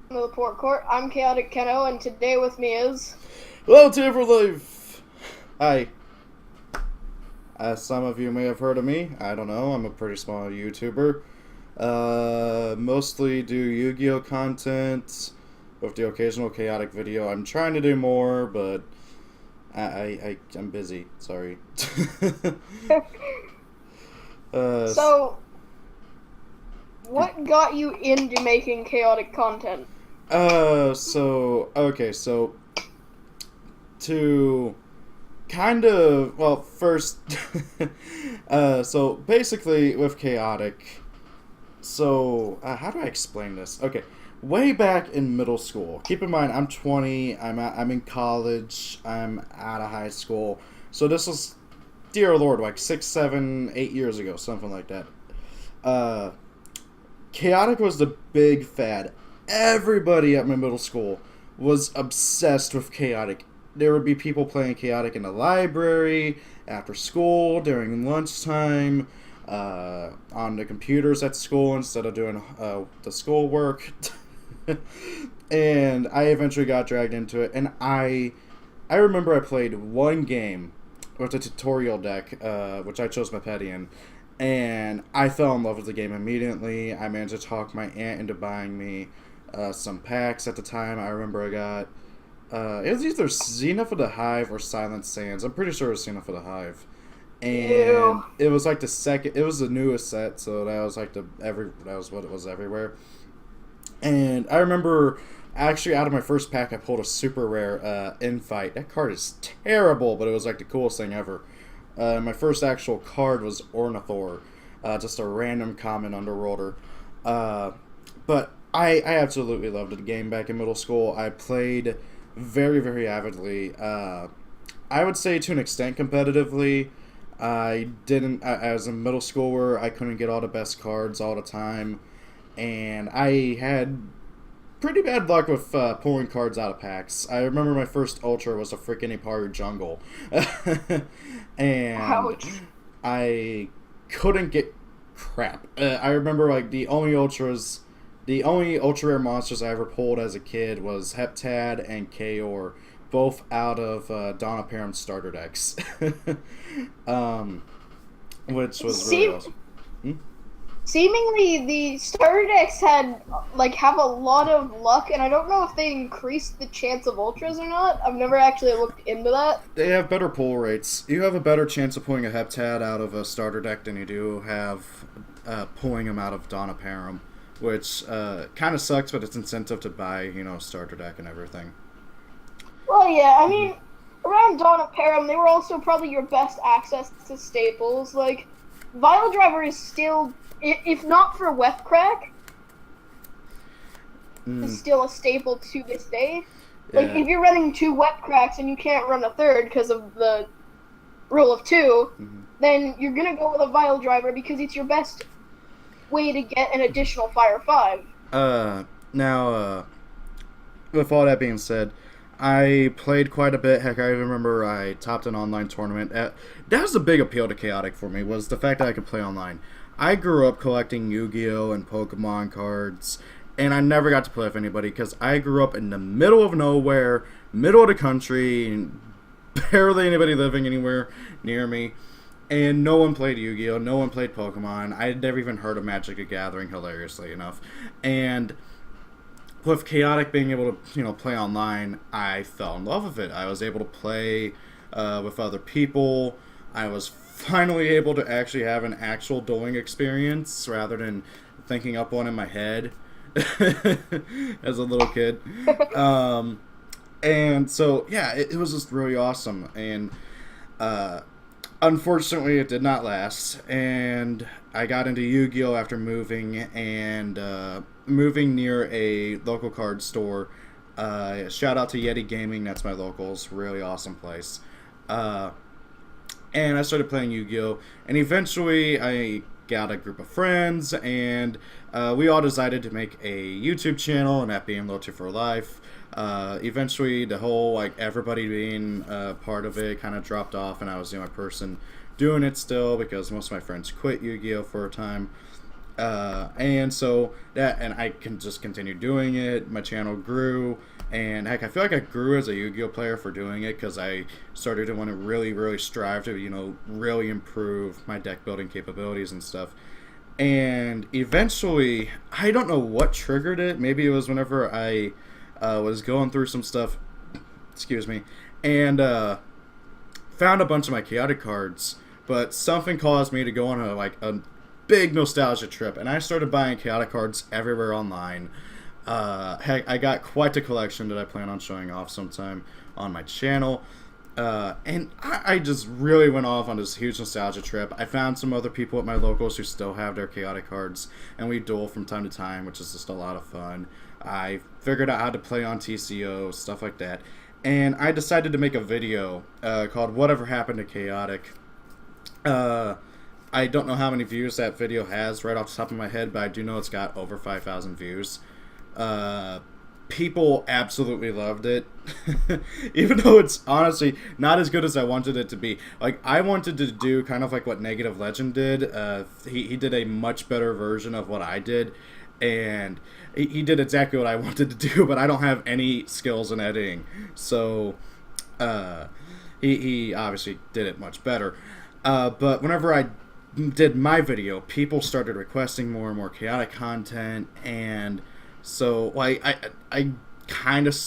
The Report Court. I'm Chaotic Keno, and today with me is. Hello to Everlife! Hi. As some of you may have heard of me, I don't know, I'm a pretty small YouTuber. Mostly do Yu-Gi-Oh content with the occasional chaotic video. I'm trying to do more, but I'm busy. Sorry. uh, So, what got you into making chaotic content? so to kind of, well, first, so basically with chaotic. So, how do I explain this? Okay, way back in middle school. Keep in mind, I'm 20. I'm in college. I'm out of high school. So this was, dear Lord, like 6, 7, 8 years ago, something like that. Uh, Chaotic was the big fad. Everybody at my middle school was obsessed with Chaotic. There would be people playing Chaotic in the library, after school, during lunchtime, on the computers at school instead of doing the schoolwork. And I eventually got dragged into it, and I remember I played one game with a tutorial deck, which I chose my petty in, and I fell in love with the game immediately. I managed to talk my aunt into buying me some packs at the time. I remember I got it was either Zenith of the Hive or Silent Sands. I'm pretty sure it was Zenith of the Hive, Ew. and it was like the second. It was the newest set, so that was like that was what it was everywhere. And I remember actually out of my first pack, I pulled a super rare Infight. That card is terrible, but it was like the coolest thing ever. My first actual card was Ornithor, just a random common underworlder. But I absolutely loved the game back in middle school. I played very, very avidly. I would say to an extent competitively. I didn't, as a middle schooler, I couldn't get all the best cards all the time. And I had pretty bad luck with pulling cards out of packs. I remember my first Ultra was a freaking Iparu Jungle. And Ouch. I couldn't get crap. I remember like the only ultra rare monsters I ever pulled as a kid was Heptad and Kaor, both out of Donna Parham's starter decks, um, which was really See, awesome. Hmm? seemingly the starter decks have a lot of luck, and I don't know if they increased the chance of ultras or not. I've never actually looked into that. They have better pull rates. You have a better chance of pulling a Heptad out of a starter deck than you do have pulling them out of Donna Parham, which kind of sucks, but it's incentive to buy, starter deck and everything. Well, yeah, I mean, around Dawn of Param, they were also probably your best access to staples. Like, Vile Driver is still, if not for Weth Crack, is Mm, still a staple to this day. Like, yeah. if you're running two Wet Cracks and you can't run a third because of the rule of two, Mm-hmm. then you're gonna go with a Vile Driver because it's your best way to get an additional Fire 5. Now, with all that being said, I played quite a bit. Heck, I even remember I topped an online tournament. That was the big appeal to Chaotic for me, was the fact that I could play online. I grew up collecting Yu-Gi-Oh! And Pokemon cards, and I never got to play with anybody because I grew up in the middle of nowhere, middle of the country, and barely anybody living anywhere near me. And no one played Yu-Gi-Oh! No one played Pokemon. I had never even heard of Magic the Gathering, hilariously enough. And with Chaotic being able to play online, I fell in love with it. I was able to play with other people. I was finally able to actually have an actual dueling experience rather than thinking up one in my head as a little kid. Um, and so yeah, it was just really awesome. And uh, unfortunately, it did not last, and I got into Yu-Gi-Oh after moving and moving near a local card store. Shout out to Yeti Gaming, that's my locals, really awesome place. Uh, and I started playing Yu-Gi-Oh, and eventually I got a group of friends, and we all decided to make a YouTube channel, and that being Lotu for Life. Eventually, the whole everybody being part of it kind of dropped off, and I was the only person doing it still because most of my friends quit Yu-Gi-Oh for a time. And so that, and I can just continue doing it. My channel grew, and heck, I feel like I grew as a Yu-Gi-Oh player for doing it, because I started to want to really strive to, really improve my deck building capabilities and stuff. And eventually, I don't know what triggered it. Maybe it was whenever I was going through some stuff, excuse me, and found a bunch of my chaotic cards, but something caused me to go on a big nostalgia trip, and I started buying chaotic cards everywhere online. Heck, I got quite a collection that I plan on showing off sometime on my channel. And I just really went off on this huge nostalgia trip. I found some other people at my locals who still have their chaotic cards, and we duel from time to time, which is just a lot of fun. I figured out how to play on TCO, stuff like that. And I decided to make a video called Whatever Happened to Chaotic. I don't know how many views that video has right off the top of my head, but I do know it's got over 5,000 views. People absolutely loved it. Even though it's honestly not as good as I wanted it to be. Like, I wanted to do kind of like what Negative Legend did. He did a much better version of what I did, and he did exactly what I wanted to do, but I don't have any skills in editing. So he obviously did it much better. But whenever I did my video, people started requesting more and more chaotic content, and so I kind of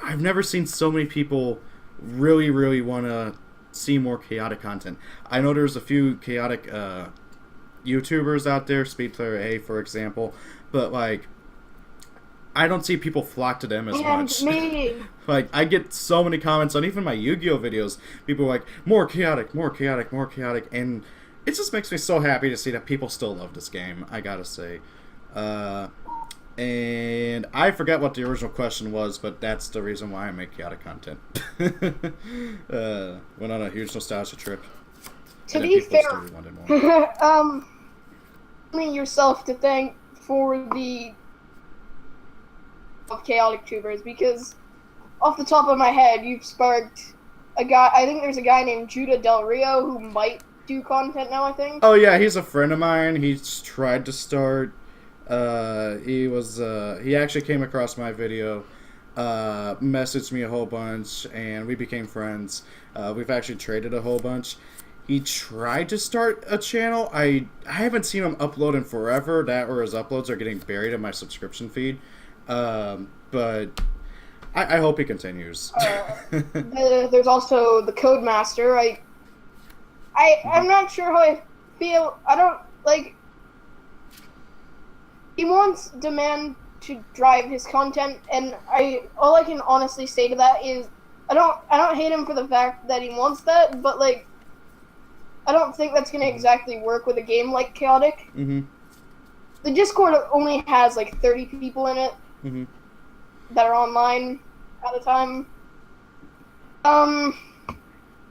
I've never seen so many people really want to see more chaotic content. I know there's a few chaotic YouTubers out there, Speed Player A for example, but I don't see people flock to them as much. Me. I get so many comments on even my Yu-Gi-Oh videos. People are like, more chaotic, more chaotic, more chaotic, and it just makes me so happy to see that people still love this game, I gotta say. And I forgot what the original question was, but that's the reason why I make chaotic content. Went on a huge nostalgia trip. To be fair, only yourself to thank for the of chaotic tubers, because off the top of my head, you've sparked a guy. I think there's a guy named Judah Del Rio who might do content now, I think. Oh yeah, he's a friend of mine. He's tried to start. He actually came across my video, messaged me a whole bunch, and we became friends. We've actually traded a whole bunch. He tried to start a channel. I haven't seen him upload in forever. That or his uploads are getting buried in my subscription feed. But I hope he continues. There's also the Codemaster. I'm not sure how I feel. I don't like. He wants demand to drive his content, and all I can honestly say to that is I don't hate him for the fact that he wants that, but I don't think that's gonna exactly work with a game like Chaotic. Mm-hmm. The Discord only has 30 people in it that are online at a time.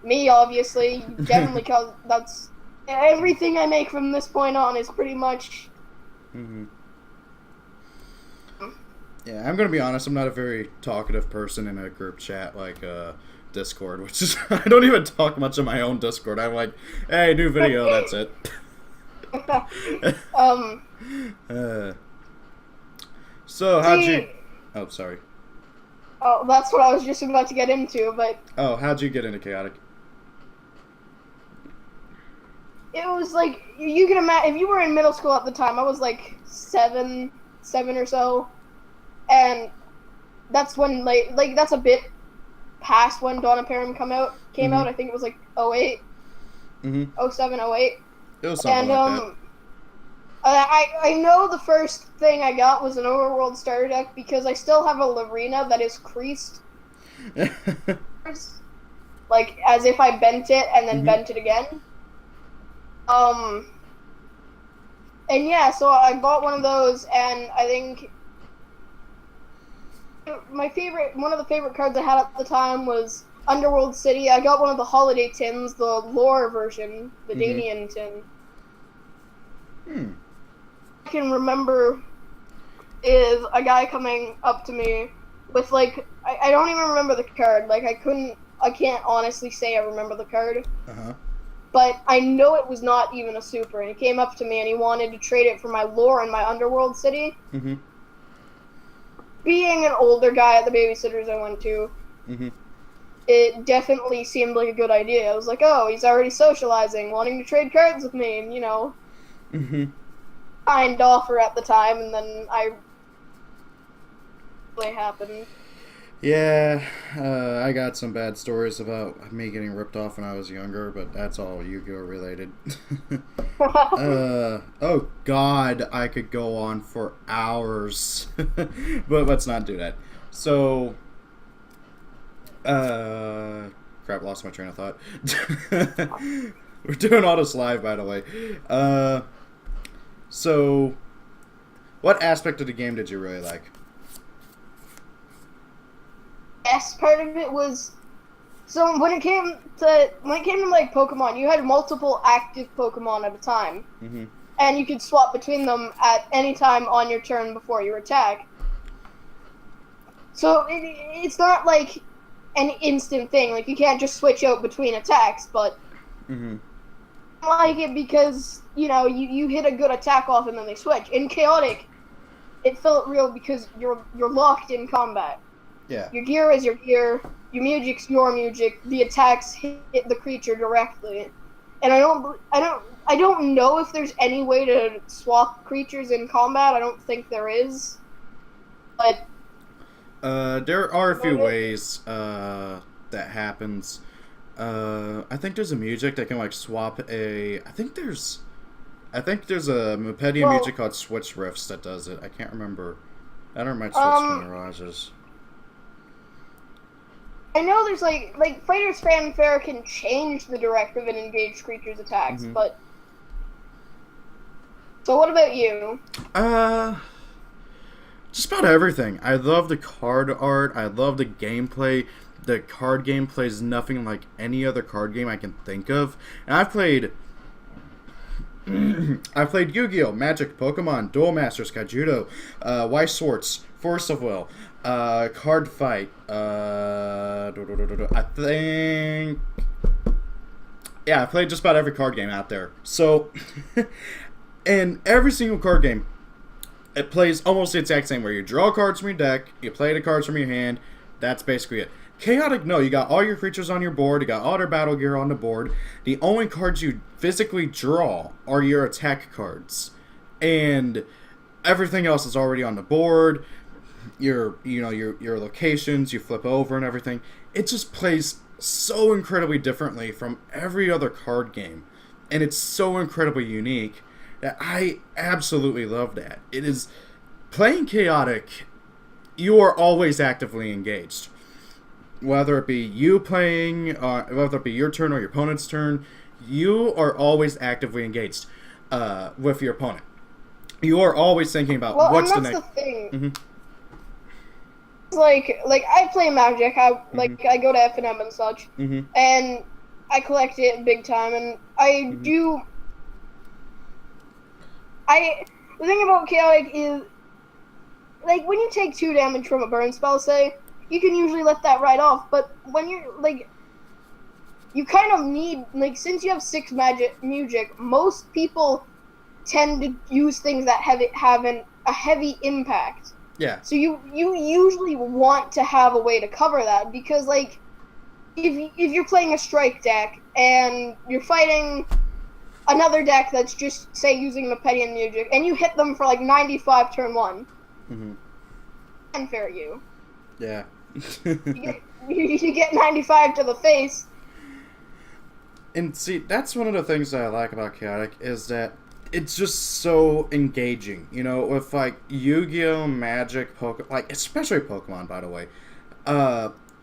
Me obviously, definitely, cause that's everything I make from this point on is pretty much. Mm-hmm. Yeah, I'm gonna be honest. I'm not a very talkative person in a group chat like Discord, which is I don't even talk much in my own Discord. I'm like, hey, new video. That's it. So how'd you? Oh, sorry. Oh, that's what I was just about to get into, but. Oh, how'd you get into Chaotic? It was you can imagine if you were in middle school at the time. I was seven or so. And that's when, that's a bit past when Dawn of Param came out. I think it was 08. 07, 08. It was something like that. I know the first thing I got was an Overworld starter deck because I still have a Lorena that is creased. As if I bent it and then bent it again. And yeah, so I bought one of those, and I think one of the favorite cards I had at the time was Underworld City. I got one of the holiday tins, the lore version, the Danian tin. I can remember is a guy coming up to me with I don't even remember the card. I can't honestly say I remember the card. but I know it was not even a super, and he came up to me and he wanted to trade it for my lore in my underworld city. Mm-hmm. Being an older guy at the babysitters I went to, Mm-hmm. it definitely seemed like a good idea. I was like, oh, he's already socializing, wanting to trade cards with me, and, Mm-hmm. kind offer at the time, and then really happened. Yeah, I got some bad stories about me getting ripped off when I was younger, but that's all Yu-Gi-Oh related. Oh God, I could go on for hours, but let's not do that. So, crap, lost my train of thought. We're doing all this live, by the way. So, what aspect of the game did you really like? Best part of it was, so when it came to like Pokemon, you had multiple active Pokemon at a time, Mm-hmm. and you could swap between them at any time on your turn before your attack. So it's not like an instant thing. Like, you can't just switch out between attacks, but Mm-hmm. I like it because you hit a good attack off and then they switch. In Chaotic, it felt real because you're locked in combat. Yeah. Your gear is your gear. Your music's your music. The attacks hit the creature directly, and I don't know if there's any way to swap creatures in combat. I don't think there is, but There are a few ways that happens. I think there's a music that can like swap a. I think there's a Mupedian music called Switch Riffs that does it. I can't remember. I don't remember Switch Mirages. I know there's like Fighter's Fanfare can change the directive and engage creatures' attacks, Mm-hmm. but. So what about you? Just about everything. I love the card art. I love the gameplay. The card game plays nothing like any other card game I can think of. And I've played Yu-Gi-Oh, Magic, Pokemon, Duel Masters, Kaijudo, Weiss Swords, Force of Will, Card Fight. I think. Yeah, I played just about every card game out there. So, and every single card game, it plays almost the exact same way. You draw cards from your deck, you play the cards from your hand. That's basically it. Chaotic, no, you got all your creatures on your board, you got all their battle gear on the board. The only cards you physically draw are your attack cards. And everything else is already on the board. Your locations, you flip over and everything. It just plays so incredibly differently from every other card game. And it's so incredibly unique that I absolutely love that. It is playing Chaotic, you are always actively engaged. Whether it be you playing, whether it be your turn or your opponent's turn, you are always actively engaged with your opponent. You are always thinking about what's the next. Well, and that's the thing. Mm-hmm. Like I play Magic. I go to F&M and such, Mm-hmm. and I collect it big time. And I do. The thing about Chaotic is, like, when you take 2 damage from a burn spell, say, you can usually let that ride off, but when you're, like, you kind of need, like, since you have 6 music, most people tend to use things that have a heavy impact. Yeah. So you usually want to have a way to cover that, because, like, if you're playing a strike deck, and you're fighting another deck that's just, say, using Mepedian music, and you hit them for, like, 95 turn 1, Mm-hmm. unfair you. Yeah. You get 95 to the face. And see, that's one of the things that I like about Chaotic is that it's just so engaging. You know, with like Yu-Gi-Oh, Magic, Pokemon, like especially Pokemon, by the way.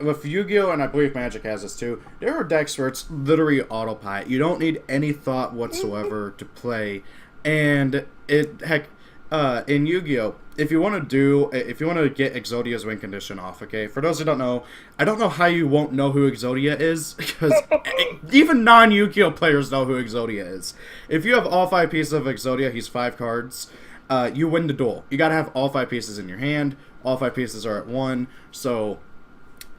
With Yu-Gi-Oh, and I believe Magic has this too, there are decks where it's literally autopilot. You don't need any thought whatsoever to play, and in Yu-Gi-Oh, if you want to get Exodia's win condition off, okay? For those who don't know, I don't know how you won't know who Exodia is, because even non-Yu-Gi-Oh players know who Exodia is. If you have all 5 pieces of Exodia, he's 5 cards, you win the duel. You gotta have all 5 pieces in your hand, all 5 pieces are at 1, so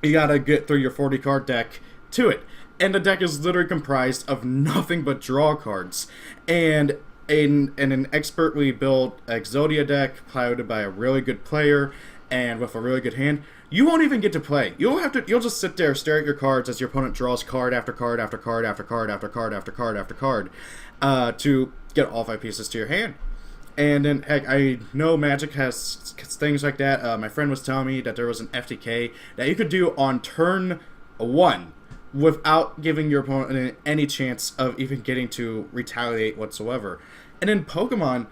you gotta get through your 40 card deck to it. and the deck is literally comprised of nothing but draw cards. And in an expertly built Exodia deck, piloted by a really good player, and with a really good hand, you won't even get to play. You'll just sit there, stare at your cards as your opponent draws card after card after card after card after card after card after card, to get all 5 pieces to your hand. And then, heck, I know Magic has things like that. My friend was telling me that there was an FTK that you could do on turn 1 without giving your opponent any chance of even getting to retaliate whatsoever. And in Pokemon,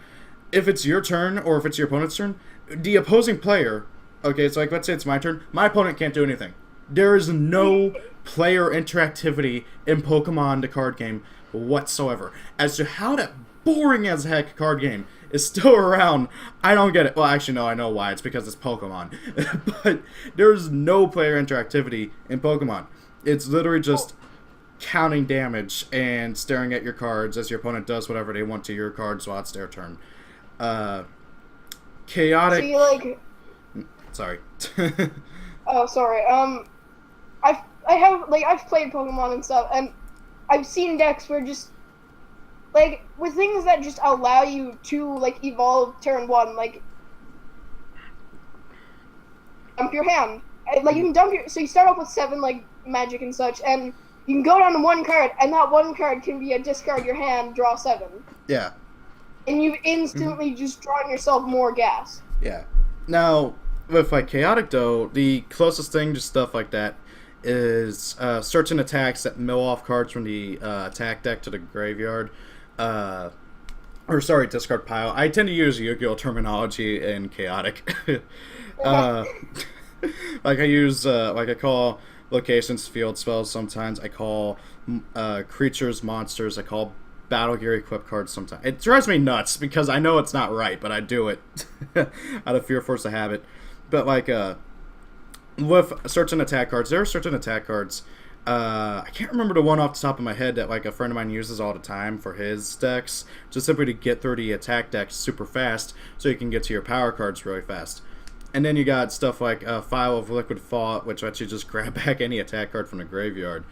if it's your turn or if it's your opponent's turn, the opposing player, okay, it's like, let's say it's my turn, my opponent can't do anything. There is no player interactivity in Pokemon, the card game, whatsoever. As to how that boring as heck card game is still around, I don't get it. Well, actually, no, I know why. It's because it's Pokemon. But there's no player interactivity in Pokemon. It's literally just counting damage and staring at your cards as your opponent does whatever they want to your cards while it's their turn. Chaotic. See, like, sorry. oh, sorry. I've played Pokemon and stuff, and I've seen decks where just like with things that just allow you to like evolve turn 1, like dump your hand. Like you can dump your, so you start off with 7 like magic and such, and you can go down to 1 card, and that 1 card can be a discard your hand, draw 7. Yeah. And you've instantly just drawn yourself more gas. Yeah. Now, with like Chaotic though, the closest thing to stuff like that is certain attacks that mill off cards from the attack deck to the graveyard. Discard pile. I tend to use Yu-Gi-Oh terminology in Chaotic. Like I use, like I call locations field spells sometimes. I call creatures monsters. I call battle gear equipped cards sometimes. It drives me nuts because I know it's not right, but I do it out of fear, force of habit. But like with certain attack cards, there are certain attack cards. I can't remember the one off the top of my head that like a friend of mine uses all the time for his decks, just simply to get through the attack decks super fast, so you can get to your power cards really fast. And then you got stuff like File of Liquid Thought, which lets you just grab back any attack card from the graveyard.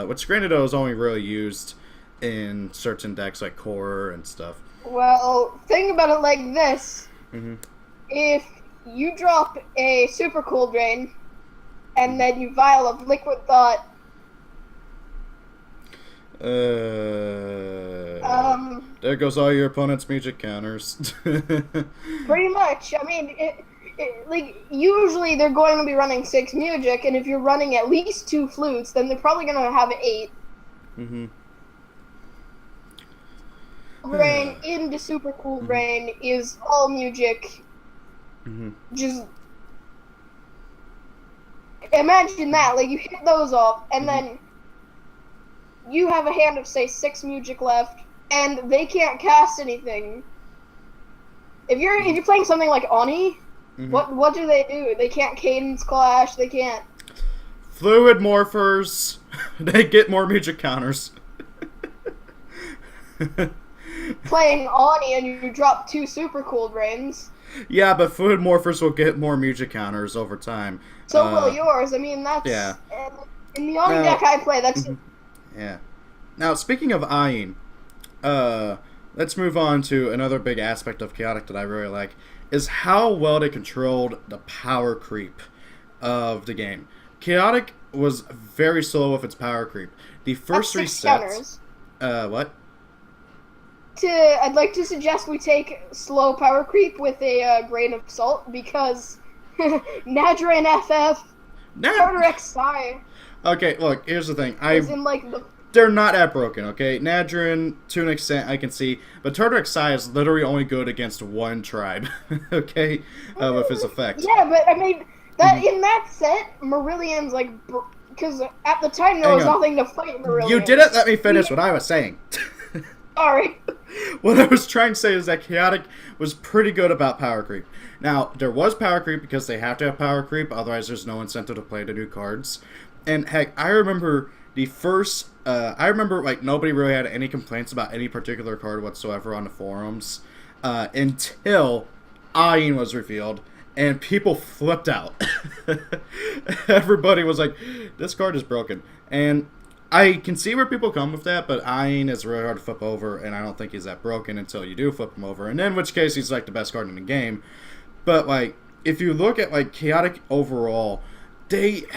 Which granted though is only really used in certain decks like Core and stuff. Well, think about it like this. Mm-hmm. If you drop a Super Cool Drain, and then you Vial of Liquid Thought, there goes all your opponent's music counters. pretty much. I mean, like, usually they're going to be running 6 music, and if you're running at least 2 flutes, then they're probably going to have 8. Mm-hmm. Brain into Super Cool Brain is all music. Mm-hmm. Just imagine that, like, you hit those off, and then you have a hand of, say, 6 music left, and they can't cast anything. If you're playing something like Oni, what do? They can't Cadence Clash, they can't... Fluid Morphers, they get more music counters. Playing Oni and you drop 2 Super Cool Brains. Yeah, but Fluid Morphers will get more music counters over time. So will yours. I mean, that's... Yeah. In the Oni deck I play, that's... Yeah. Now, speaking of eyeing, let's move on to another big aspect of Chaotic that I really like, is how well they controlled the power creep of the game. Chaotic was very slow with its power creep. The first 3 sets... what? I'd like to suggest we take slow power creep with a grain of salt, because Nadra and FF, Tartar XI. Okay, look, here's the thing. They're not that broken, okay? Nadrin, to an extent, I can see, but Tartar XI is literally only good against 1 tribe, okay? With his effect. Yeah, but I mean, that in that set, Marillion's like, because at the time there was nothing to fight Marillion. You didn't let me finish what I was saying. Sorry. What I was trying to say is that Chaotic was pretty good about power creep. Now, there was power creep because they have to have power creep, otherwise there's no incentive to play the new cards. And heck, I remember the first... like, nobody really had any complaints about any particular card whatsoever on the forums until Ayin was revealed, and people flipped out. Everybody was like, this card is broken. And I can see where people come with that, but Ayin is really hard to flip over, and I don't think he's that broken until you do flip him over, and in which case he's like the best card in the game. But like, if you look at like Chaotic overall, it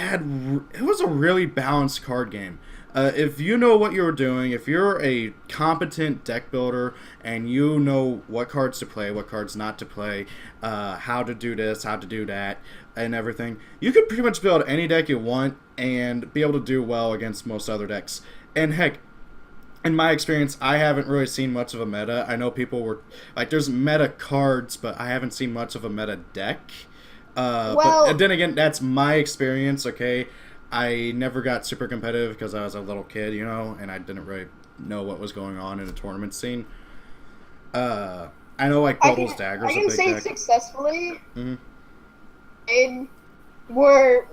was a really balanced card game. If you know what you're doing, if you're a competent deck builder and you know what cards to play, what cards not to play, how to do this, how to do that, and everything, you could pretty much build any deck you want and be able to do well against most other decks. And heck, in my experience, I haven't really seen much of a meta. I know people were like, there's meta cards, but I haven't seen much of a meta deck. But then again, that's my experience, okay? I never got super competitive because I was a little kid, you know, and I didn't really know what was going on in the tournament scene. I know, like, Kobol's Dagger's a big deck. I can say successfully were,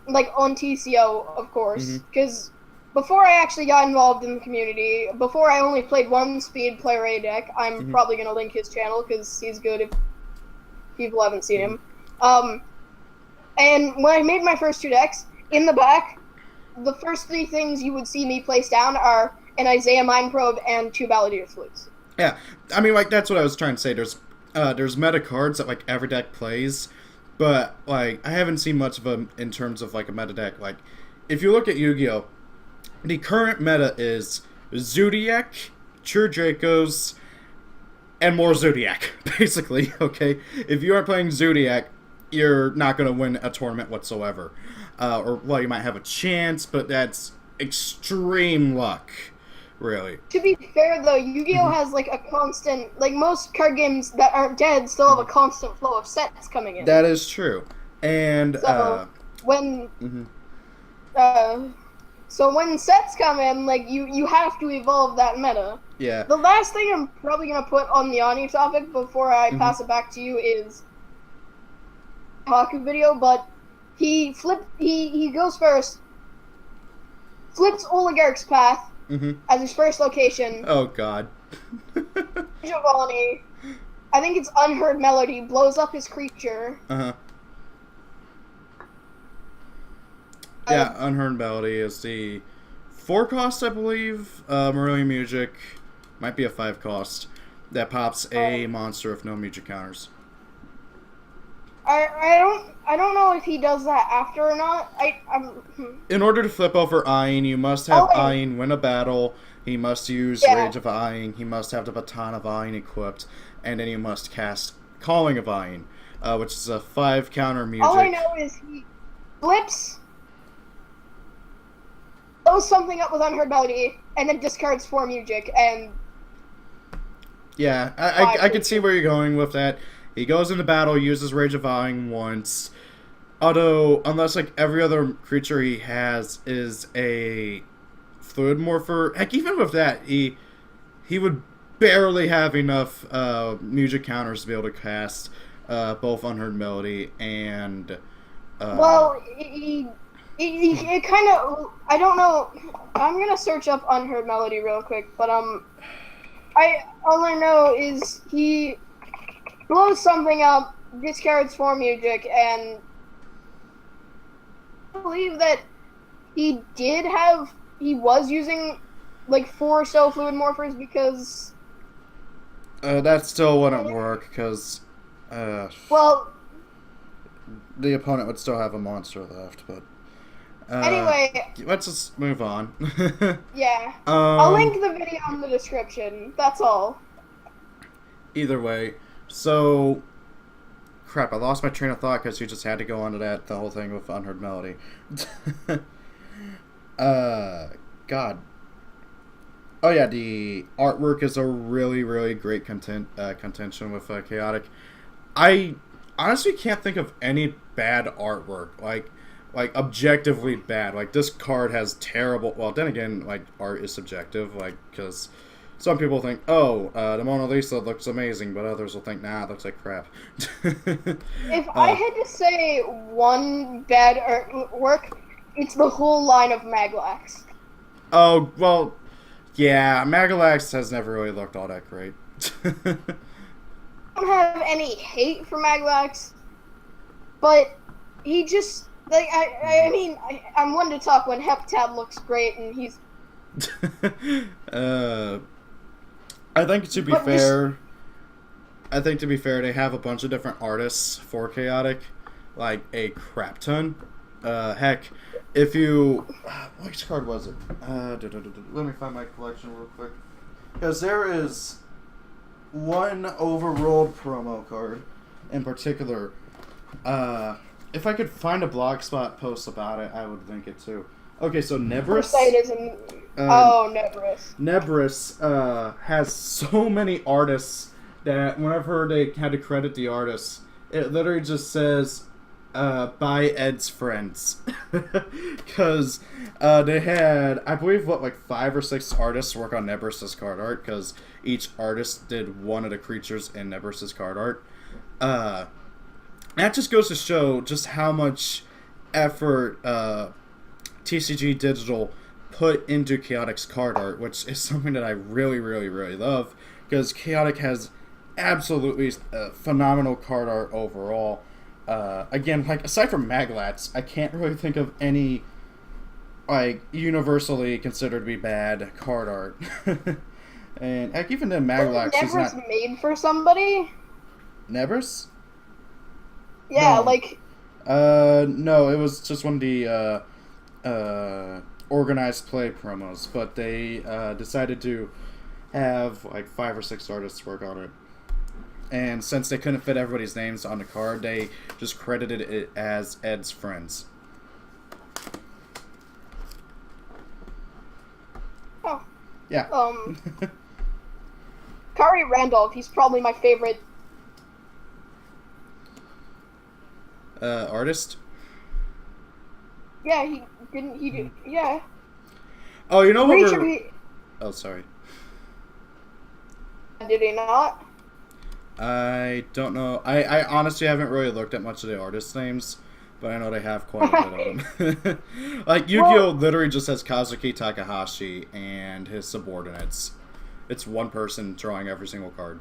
like, on TCO, of course, because before I actually got involved in the community, before I only played one Speed Player A deck, I'm probably going to link his channel because he's good if people haven't seen him. And when I made my first 2 decks, in the back, the first 3 things you would see me place down are an Isaiah Mind Probe and 2 Balladeer Flutes. Yeah, I mean, like, that's what I was trying to say. There's meta cards that, like, every deck plays, but, like, I haven't seen much of them in terms of, like, a meta deck. Like, if you look at Yu-Gi-Oh!, the current meta is Zodiac, True Dracos, and more Zodiac, basically, okay? If you aren't playing Zodiac, you're not going to win a tournament whatsoever. Well, you might have a chance, but that's extreme luck, really. To be fair, though, Yu-Gi-Oh! Has, like, a constant... Like, most card games that aren't dead still have a constant flow of sets coming in. That is true. And, so, when... So when sets come in, like, you have to evolve that meta. Yeah. The last thing I'm probably going to put on the Ani topic before I pass it back to you is Haku video, but he goes first, flips Oligarch's Path as his first location. Oh, God. Giovanni, I think it's Unheard Melody, blows up his creature. Yeah, Unheard Melody is the 4 cost, I believe. Marillion Music might be a 5 cost that pops a monster with no music counters. I don't know if he does that after or not. In order to flip over Ayin, you must have Ayin win a battle. He must use Rage of Ayin. He must have the Baton of Ayin equipped, and then you must cast Calling of Ayin, which is a 5 counter music. All I know is he flips, blows something up with Unheard Melody, and then discards 4 music, and... Yeah, I can see where you're going with that. He goes into battle, uses Rage of Ayin once. Although, unless like every other creature he has is a Fluid Morpher, heck, even with that, he would barely have enough music counters to be able to cast both Unheard Melody and... well, it kind of... I don't know. I'm going to search up Unheard Melody real quick, but all I know is he blows something up, discards 4 music, and I believe that he was using like 4 or so Fluid Morphers because... that still wouldn't work, because... well... the opponent would still have a monster left, but... anyway... let's just move on. Yeah. I'll link the video in the description, that's all. Either way, so... Crap, I lost my train of thought because you just had to go on to that, the whole thing with Unheard Melody. God. Oh yeah, the artwork is a really, really great contention with Chaotic. I honestly can't think of any bad artwork, like objectively bad. Like, this card has terrible... Well, then again, like, art is subjective, like, because... Some people think, oh, the Mona Lisa looks amazing, but others will think, nah, it looks like crap. If I had to say one bad artwork, it's the whole line of Maglax. Oh, well, yeah, Maglax has never really looked all that great. I don't have any hate for Maglax, but he just, like, I mean, I'm one to talk when Heptab looks great, and he's uh, I think to be But this, fair, they have a bunch of different artists for Chaotic, like a crap ton. Heck, if you, which card was it? Let me find my collection real quick, because there is one overruled promo card in particular. If I could find a blogspot post about it, I would link it too. Okay, so Nebris. Nebris. Nebris has so many artists that whenever they had to credit the artists, it literally just says by Ed's friends. Because they had, I believe, like 5 or 6 artists work on Nebris's card art, because each artist did one of the creatures in Nebris's card art. That just goes to show just how much effort TCG Digital put into Chaotic's card art, which is something that I really, really, really love, because Chaotic has absolutely phenomenal card art overall. Again, like, aside from Maglats, I can't really think of any, like, universally considered to be bad card art. And heck, even then, Maglats is not... Nebris made for somebody? Nebris? Yeah, No. like... No, it was just one of the, organized play promos, but they, decided to have, like, 5 or 6 artists work on it. And since they couldn't fit everybody's names on the card, they just credited it as Ed's friends. Oh. Yeah. Kari Randolph, he's probably my favorite. Artist? Yeah, he did, yeah. Oh, you know what Pretty sure we're... Oh, sorry. Did he not? I don't know. I honestly haven't really looked at much of the artist names, but I know they have quite a bit of them. Like, Yu-Gi-Oh! Literally just has Kazuki Takahashi and his subordinates. It's one person drawing every single card.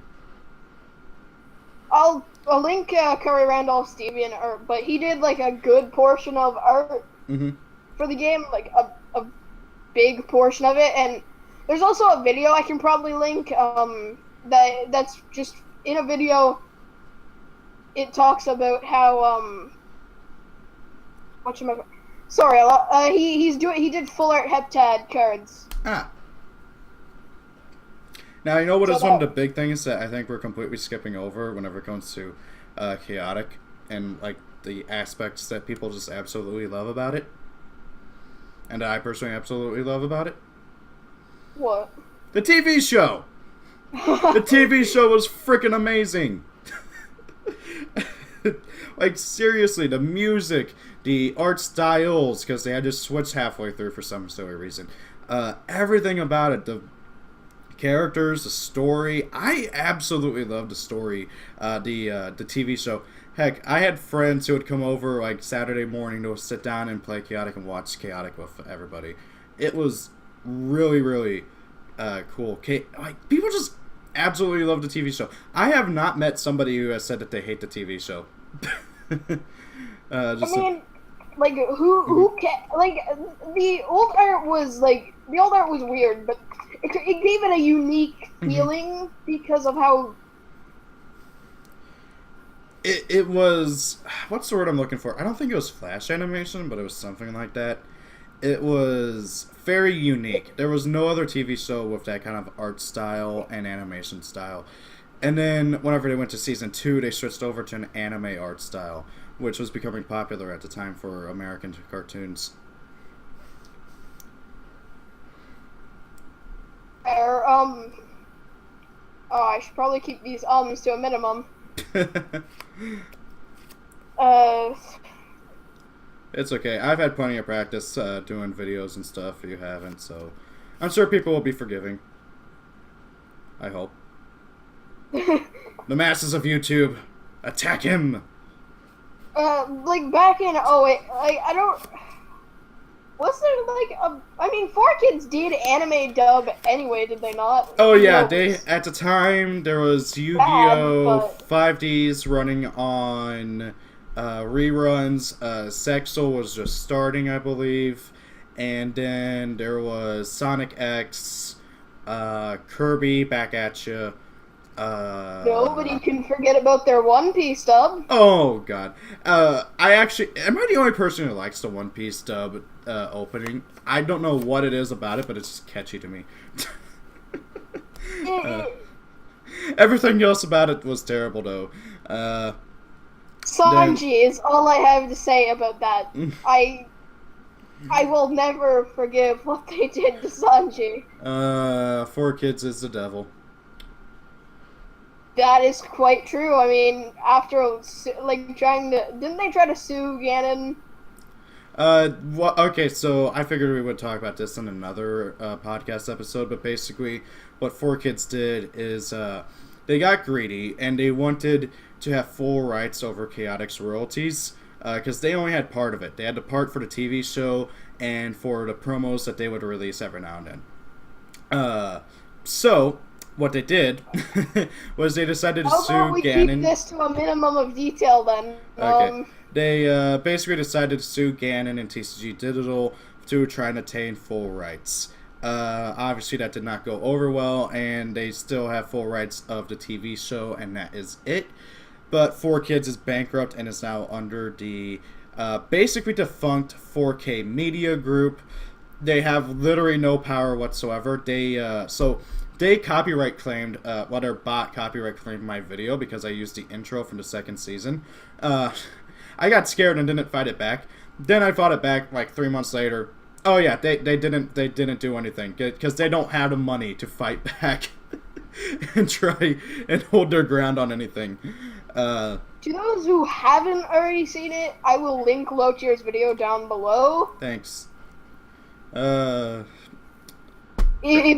I'll link Kari Randolph's deviant art, but he did like a good portion of art for the game, like a big portion of it. And there's also a video I can probably link. That's just in a video. It talks about how he did full art heptad cards. Ah. Now, you know what is one of the big things that I think we're completely skipping over whenever it comes to Chaotic, and like the aspects that people just absolutely love about it, and I personally absolutely love about it? What? The TV show! The TV show was freaking amazing! Like, seriously, the music, the art styles, because they had to switch halfway through for some silly reason. Everything about it, the characters, the story. I absolutely loved the story, the TV show. Heck, I had friends who would come over like Saturday morning to sit down and play Chaotic and watch Chaotic with everybody. It was really, really cool. Like, people just absolutely love the TV show. I have not met somebody who has said that they hate the TV show. Like, who can, like, the old art was weird, but it gave it a unique feeling because of how... It was... What's the word I'm looking for? I don't think it was flash animation, but it was something like that. It was very unique. There was no other TV show with that kind of art style and animation style. And then, whenever they went to Season 2, they switched over to an anime art style, which was becoming popular at the time for American cartoons. I should probably keep these ums to a minimum. It's okay. I've had plenty of practice doing videos and stuff if you haven't, so I'm sure people will be forgiving. I hope. The masses of YouTube, attack him! Like, back in 08, like, I don't... Was there, like, I mean, 4Kids did anime dub anyway, did they not? Oh, yeah, No, they, at the time, there was Yu-Gi-Oh! 5Ds running on reruns. Sexel was just starting, I believe. and then there was Sonic X, Kirby back at you. Nobody can forget about their One Piece dub. Oh god, I actually am I the only person who likes the One Piece dub opening? I don't know what it is about it, but it's just catchy to me. Everything else about it was terrible, though. Sanji is all I have to say about that. I will never forgive what they did to Sanji. 4Kids is the devil. That is quite true. I mean, after didn't they try to sue Ganon? Okay, so I figured we would talk about this in another podcast episode, but basically what 4Kids did is they got greedy and they wanted to have full rights over Chaostix royalties because they only had part of it. They had the part for the TV show and for the promos that they would release every now and then. So what they did was they decided to sue How about we Ganon. keep this to a minimum of detail then? Okay. They basically decided to sue Ganon and TCG Digital to try and attain full rights. Obviously, that did not go over well, and they still have full rights of the TV show, and that is it. But 4Kids is bankrupt and is now under the basically defunct 4K Media Group. They have literally no power whatsoever. They copyright claimed, their bot copyright claimed my video because I used the intro from the second season. I got scared and didn't fight it back. Then I fought it back like 3 months later. Oh yeah, they didn't do anything because they don't have the money to fight back and try and hold their ground on anything. To those who haven't already seen it, I will link Lotier's video down below. Thanks. If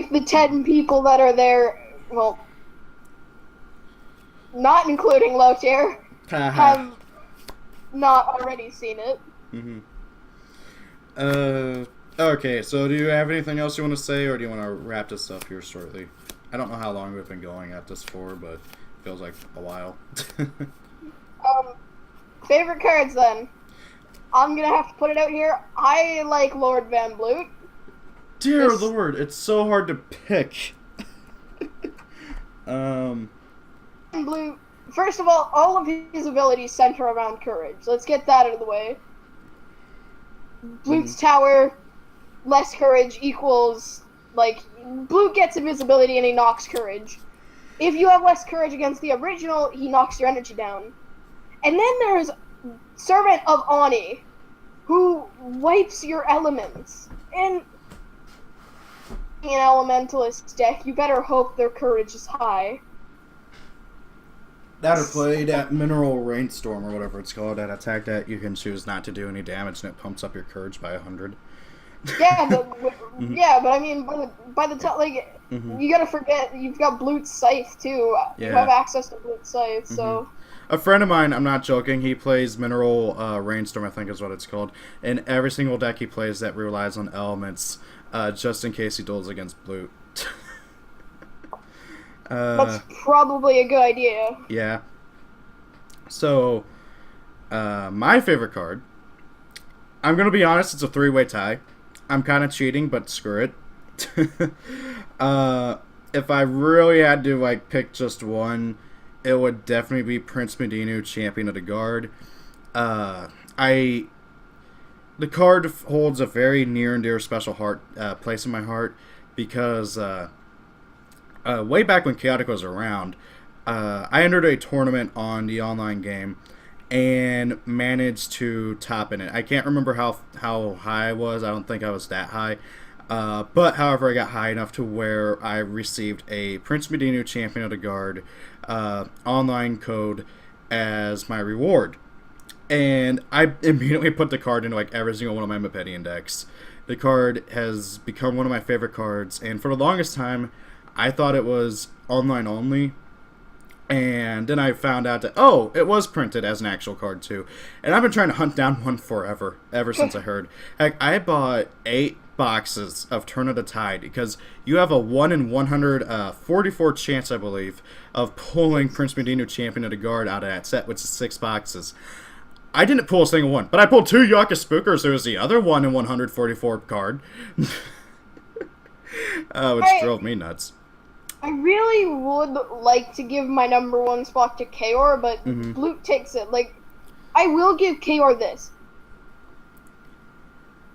the 10 people that are there, well, not including Lotier, have not already seen it. Mm-hmm. Okay, so do you have anything else you want to say, or do you want to wrap this up here shortly? I don't know how long we've been going at this for, but it feels like a while. Favorite cards then. I'm gonna have to put it out here. I like Lord Van Bloot. Dear Lord, it's so hard to pick. Blue. First of all of his abilities center around courage. Let's get that out of the way. Bloot's tower, less courage equals, Bloot gets invisibility and he knocks courage. If you have less courage against the original, he knocks your energy down. And then there's Servant of Ani, who wipes your elements. And in an Elementalist deck, you better hope their courage is high. That or play that Mineral Rainstorm or whatever it's called, that attack that you can choose not to do any damage and it pumps up your courage by 100. Yeah, but I mean, by the time, you gotta forget, you've got Bloot's Scythe too. Yeah. You have access to Bloot's Scythe, so... A friend of mine, I'm not joking, he plays Mineral Rainstorm, I think is what it's called, and every single deck he plays that relies on elements, just in case he duels against Bloot. That's probably a good idea. Yeah. So, my favorite card, I'm going to be honest, it's a three-way tie. I'm kind of cheating, but screw it. If I really had to pick just one, it would definitely be Prince Medinu, Champion of the Guard. The card holds a very near and dear special place in my heart because way back when Chaotic was around, I entered a tournament on the online game and managed to top in it. I can't remember how high I was. I don't think I was that high. But, however, I got high enough to where I received a Prince Medinu Champion of the Guard online code as my reward. And I immediately put the card into every single one of my Mepedian decks. The card has become one of my favorite cards, and for the longest time, I thought it was online only. And then I found out that, it was printed as an actual card too. And I've been trying to hunt down one forever, ever since I heard. Heck, I bought 8 boxes of Turn of the Tide because you have a 1 in 144 chance, I believe, of pulling Prince Medinu Champion of the Guard out of that set, which is 6 boxes. I didn't pull a single one, but I pulled 2 Yaka Spookers. There was the other one in 144 card, which drove me nuts. I really would like to give my number 1 spot to Kaor, but Blute takes it. Like, I will give Kaor this.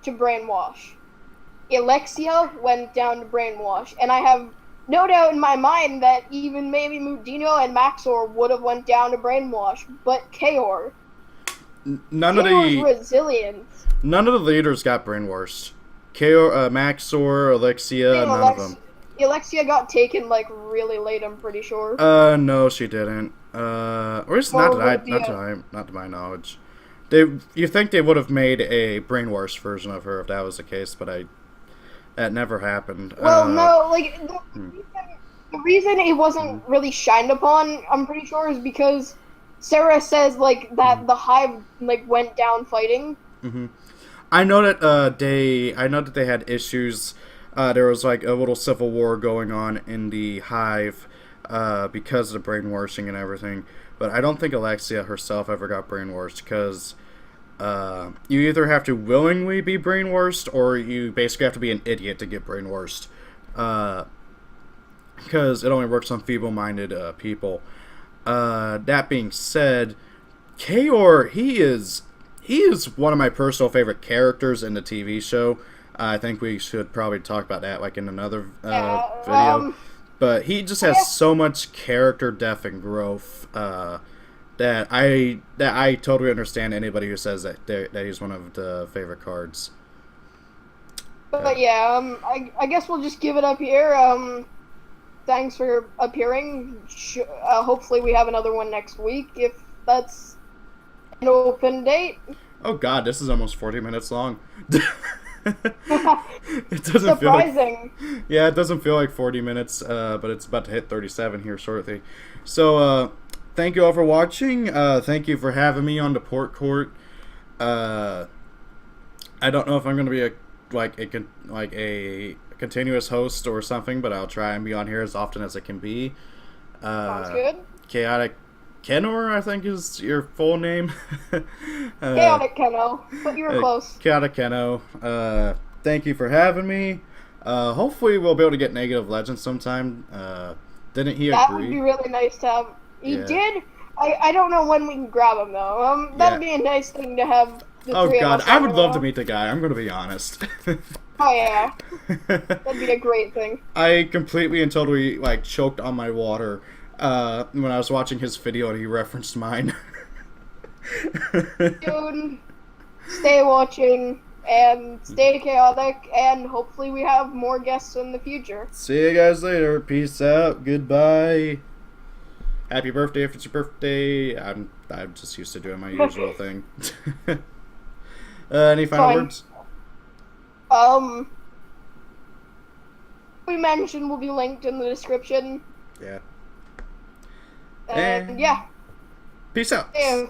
To Brainwash. Alexia went down to Brainwash, and I have no doubt in my mind that even maybe Mudino and Maxor would have went down to Brainwash, but Kaor. Kaor's resilience. None of the leaders got brainwashed. Kaor, Maxor, Alexia, none of them. Alexia got taken like really late. I'm pretty sure. No, she didn't. Or at least not to my knowledge. You think they would have made a brainwash version of her if that was the case, but that never happened. Well, no, like the reason it wasn't really shined upon, I'm pretty sure, is because Sarah says like that the Hive like went down fighting. I know that they had issues. There was like a little civil war going on in the Hive because of the brainwashing and everything. But I don't think Alexia herself ever got brainwashed because you either have to willingly be brainwashed or you basically have to be an idiot to get brainwashed. Because it only works on feeble-minded people. That being said, Kaor, he is one of my personal favorite characters in the TV show. I think we should probably talk about that like in another video. But he just has so much character depth and growth that I totally understand anybody who says that he's one of the favorite cards. But yeah, I guess we'll just give it up here. Thanks for appearing. Hopefully we have another one next week if that's an open date. Oh God, this is almost 40 minutes long. It doesn't surprising. It doesn't feel like 40 minutes, but it's about to hit 37 here shortly. So, thank you all for watching. Thank you for having me on the Port Court. I don't know if I'm going to be a continuous host or something, but I'll try and be on here as often as I can be. Sounds good. Chaotic Kenor, I think is your full name. Chaotic Keno, but you were close. Chaotic Keno. Thank you for having me. Hopefully we'll be able to get Negative Legends sometime. Didn't he agree? That would be really nice to have. He did. I don't know when we can grab him though. That'd be a nice thing to have. Oh God, I would love to meet the guy. I'm gonna be honest. Oh yeah, that'd be a great thing. I completely and totally choked on my water when I was watching his video and he referenced mine. Dude, stay watching and stay chaotic, and hopefully we have more guests in the future. See you guys later. Peace out. Goodbye. Happy birthday if it's your birthday. I'm just used to doing my usual thing. Any final words? We mentioned will be linked in the description. Yeah. And yeah. Peace out. Yeah.